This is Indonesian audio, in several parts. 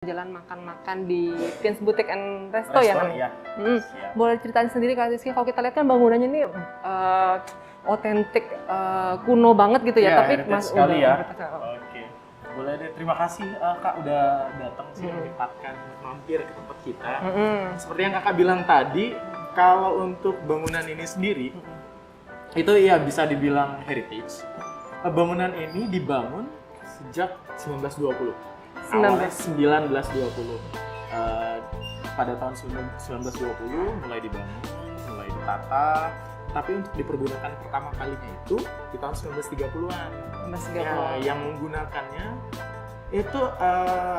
Jalan makan-makan di Pins Boutique and Resto ya namanya? Ya. Boleh ceritain sendiri Kak Rizky, kalau kita lihat kan bangunannya ini otentik, kuno banget gitu ya, tapi mas sekali ya. Oke, boleh deh. Terima kasih Kak udah datang sih menyempatkan mampir ke tempat kita. Seperti yang Kakak bilang tadi, kalau untuk bangunan ini sendiri, itu ya bisa dibilang heritage. Bangunan ini dibangun sejak 1920. Awalnya 1920. Pada tahun 1920 mulai dibangun, mulai ditata. Tapi untuk dipergunakan pertama kalinya itu di tahun 1930-an. Ya, yang menggunakannya itu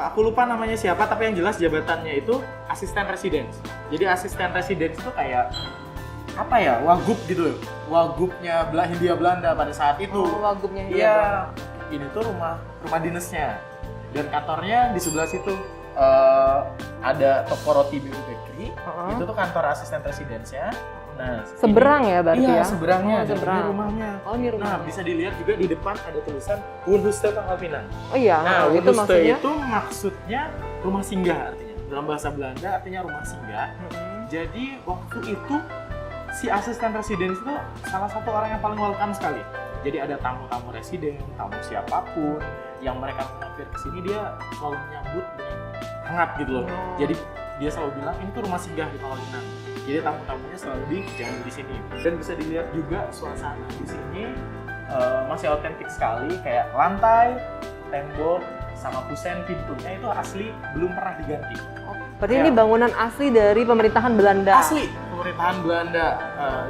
aku lupa namanya siapa, tapi yang jelas jabatannya itu asisten residence. Jadi asisten residence itu kayak apa ya, wagub gitu loh. Wagubnya Hindia Belanda pada saat itu. Oh, wagubnya Hindia Belanda. Ini tuh rumah dinasnya. Dan kantornya di sebelah situ ada toko roti Biru Bakery. Itu tuh kantor asisten residence-nya. Nah, seberang ya berarti ya? Iya, seberangnya. Seberang. Ini rumahnya. Oh, ini rumahnya. Nah, bisa dilihat juga di depan ada tulisan Woonhoeste Pangkal Pinang. Oh iya, nah, itu maksudnya? Itu maksudnya rumah singgah artinya. Dalam bahasa Belanda artinya rumah singgah. Jadi waktu itu si asisten residence itu salah satu orang yang paling welcome sekali. Jadi ada tamu-tamu residen, tamu siapapun yang mereka mampir ke sini, dia selalu menyambut dengan hangat gitu loh. Jadi dia selalu bilang ini tuh rumah singgah di Pangkal Pinang. Jadi tamu-tamunya selalu dijamu di sini. Dan bisa dilihat juga suasana di sini masih otentik sekali, kayak lantai, tembok, sama kusen pintunya itu asli, belum pernah diganti. Berarti ini bangunan asli dari pemerintahan Belanda? Asli, pemerintahan Belanda.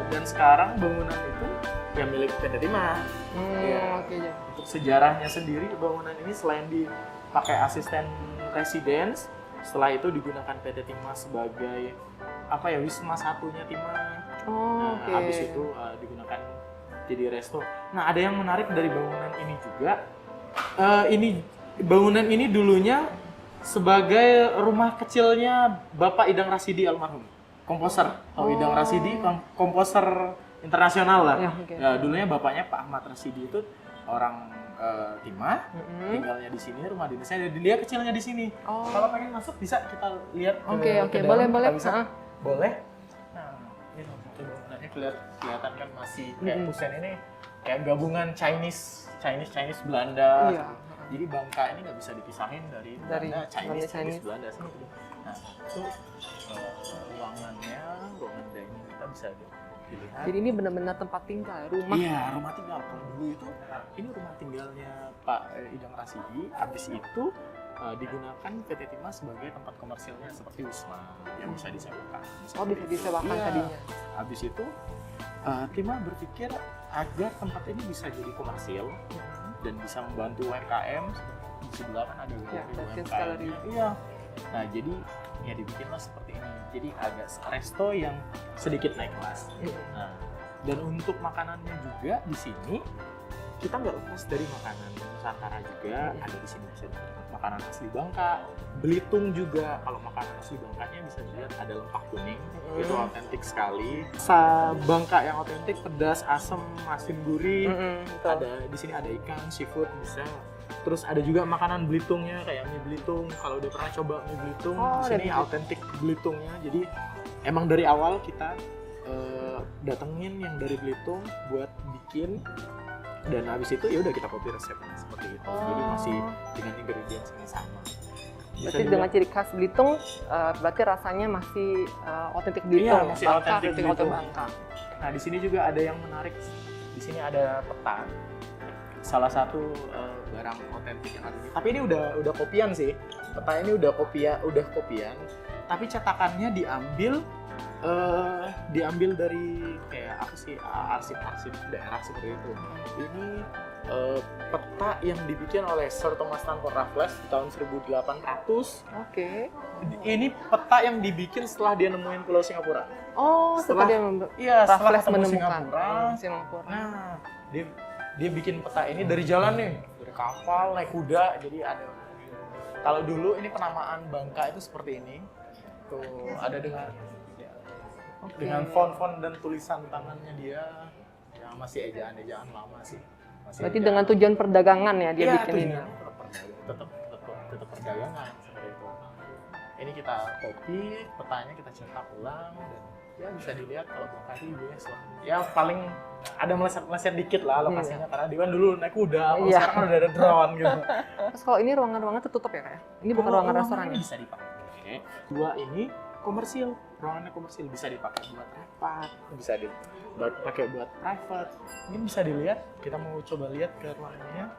Dan sekarang bangunan itu ya milik PT Timah. Untuk sejarahnya sendiri, bangunan ini selain dipakai asisten residence, setelah itu digunakan PT Timah sebagai apa ya, wisma satunya Timah. Habis itu digunakan jadi resto. Nah, ada yang menarik dari bangunan ini juga. Bangunan ini dulunya sebagai rumah kecilnya Bapak Idang Rasidi almarhum, komposer. Idang Rasidi, komposer internasional lah. Ya, dulunya bapaknya Pak Ahmad Rasidi itu orang Timah, tinggalnya di sini, rumah dinasnya, dan dia kecilnya di sini. Kalau pengen masuk bisa kita lihat ke dalam. Boleh. Boleh. Nah, ini bangunannya kelihatan kan masih kayak kusen ini kayak gabungan Chinese Belanda. Iya. Jadi Bangka ini nggak bisa dipisahin dari Belanda, Chinese Belanda seperti itu. Nah, itu ruangannya, ruangan dining kita bisa dilihat. Jadi ini benar-benar tempat tinggal, rumah? Iya, rumah tinggal. Kalau dulu itu, ini rumah tinggalnya Pak Idang Rasidi. Habis itu digunakan PT Timah sebagai tempat komersilnya seperti wisma yang bisa disewakan. Bisa disewakan tadinya. Habis itu Timah berpikir agar tempat ini bisa jadi komersil dan bisa membantu UMKM. Di sebelah kan ada UMKM. Iya. Nah, jadi ya dibikinlah seperti ini. Jadi agak resto yang sedikit naik kelas. Nah, dan untuk makanannya juga di sini kita nggak lepas dari makanan Nusantara juga. Ada di sini makanan asli Bangka, Belitung juga. Kalau makanan asli Bangkanya bisa dilihat ada lempak kuning, itu otentik sekali. Bangka yang otentik, pedas, asam, asin, gurih. Ada di sini ada ikan, seafood bisa. Terus ada juga makanan Belitungnya kayak mie Belitung. Kalau udah pernah coba mie Belitung, di sini autentik Belitungnya. Jadi emang dari awal kita datengin yang dari Belitung buat bikin. Dan habis itu ya udah kita copy resepnya seperti itu. Jadi masih dengan ingredients yang sama. Berarti dengan ciri khas Belitung, berarti rasanya masih otentik Belitung. Iya, masih otentik Belitung. Nah, di sini juga ada yang menarik. Di sini ada peta. Salah satu barang otentik yang ada ini. Tapi ini udah kopian sih. Peta ini udah kopian. Tapi cetakannya diambil dari kayak apa sih, arsip daerah seperti itu. Ini peta yang dibikin oleh Sir Thomas Stamford Raffles di tahun 1800. Ini peta yang dibikin setelah dia nemuin Pulau Singapura. Setelah Raffles menemukan Singapura. Nah, dia bikin peta ini dari jalan nih, dari kapal, naik kuda. Jadi ada. Kalau dulu ini penamaan Bangka itu seperti ini. Tuh ada dengan font-font dan tulisan tangannya dia yang masih ejaan-ejaan lama sih. Berarti dengan tujuan perdagangan ya dia bikin ini. Tetap perdagangan seperti itu. ini kita copy, petanya kita cetak ulang, dan ya bisa dilihat kalau Bangka di US lah. Ya paling ada meleset-meleset dikit lah lokasinya, karena Diwan dulu naik kuda, sekarang kan udah ada drone gitu. Terus kalau ini ruangan-ruangannya tertutup ya, kayak? Ini bukan ruangan restoran ya? Bisa dipakai. Dua ini komersil, ruangannya komersil, bisa dipakai buat rapat, bisa dipakai buat private. Ini bisa dilihat, kita mau coba lihat ke ruangannya.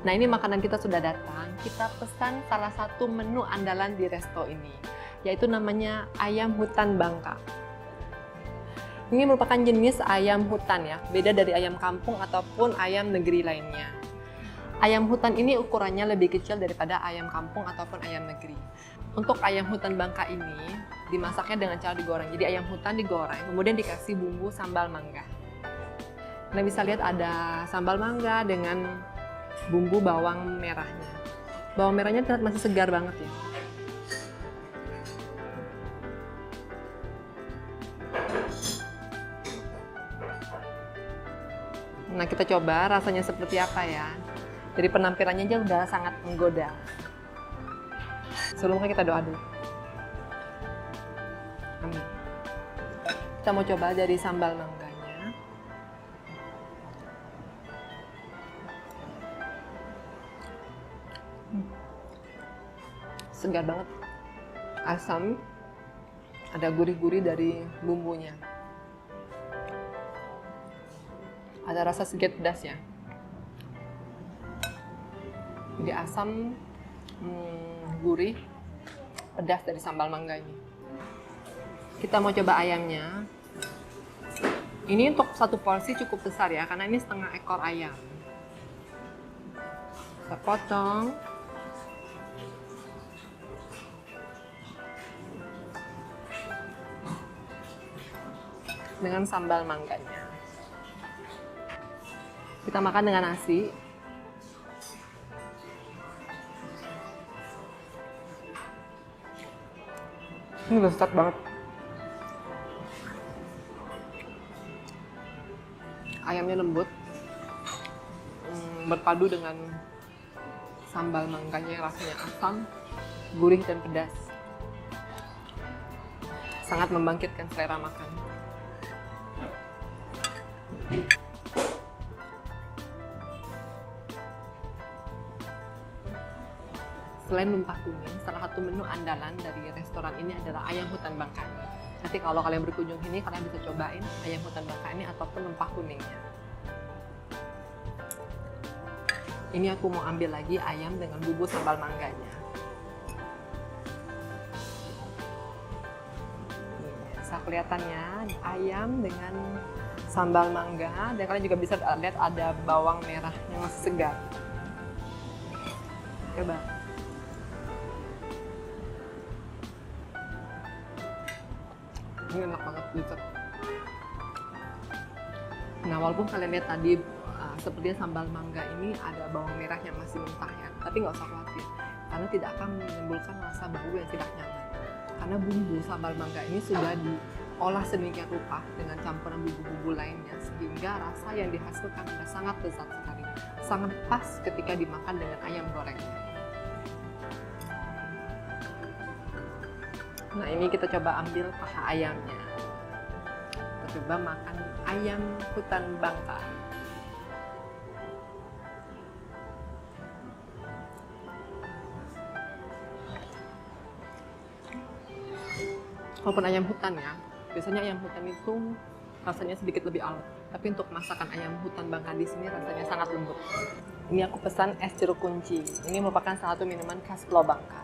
Nah, ini makanan kita sudah datang. Kita pesan salah satu menu andalan di resto ini, yaitu namanya ayam hutan Bangka. Ini merupakan jenis ayam hutan ya, beda dari ayam kampung ataupun ayam negeri lainnya. Ayam hutan ini ukurannya lebih kecil daripada ayam kampung ataupun ayam negeri. Untuk ayam hutan Bangka ini dimasaknya dengan cara digoreng. Jadi ayam hutan digoreng, kemudian dikasih bumbu sambal mangga. Nah, bisa lihat ada sambal mangga dengan bumbu bawang merahnya. Bawang merahnya terlihat masih segar banget ya. Nah, kita coba rasanya seperti apa ya. Dari penampilannya aja udah sangat menggoda. Sebelumnya kita doa dulu. Amin. Kita mau coba dari sambal mangganya. Segar banget, asam, ada gurih-gurih dari bumbunya, ada rasa sedikit pedas ya. Jadi asam, gurih, pedas dari sambal mangga ini. Kita mau coba ayamnya. Ini untuk satu porsi cukup besar ya, karena ini setengah ekor ayam. Kita potong. Dengan sambal mangganya. Kita makan dengan nasi. Ini lezat banget. Ayamnya lembut, berpadu dengan sambal mangganya yang rasanya asam, gurih dan pedas. Sangat membangkitkan selera makan. Selain lumpah kuning, salah satu menu andalan dari restoran ini adalah ayam hutan Bangka. Nanti kalau kalian berkunjung sini, kalian bisa cobain ayam hutan Bangka ini ataupun lumpah kuningnya. Ini aku mau ambil lagi ayam dengan bumbu sambal mangganya. Bisa kelihatannya ayam dengan sambal mangga, dan kalian juga bisa lihat ada bawang merah yang masih segar. Coba. Ini enak banget gitu. Nah, walaupun kalian lihat tadi sepertinya sambal mangga ini ada bawang merah yang masih mentah ya, tapi nggak usah khawatir karena tidak akan menimbulkan rasa bau yang tidak nyaman. Karena bumbu sambal mangga ini sudah diolah sedemikian rupa dengan campuran bumbu-bumbu lainnya, sehingga rasa yang dihasilkan sudah sangat lezat sekali, sangat pas ketika dimakan dengan ayam gorengnya. Nah, ini kita coba ambil paha ayamnya. Kita coba makan ayam hutan Bangka. Walaupun ayam hutan ya, biasanya ayam hutan itu rasanya sedikit lebih alot. Tapi untuk masakan ayam hutan Bangka di sini rasanya sangat lembut. Ini aku pesan es jeruk kunci. Ini merupakan salah satu minuman khas Pulau Bangka.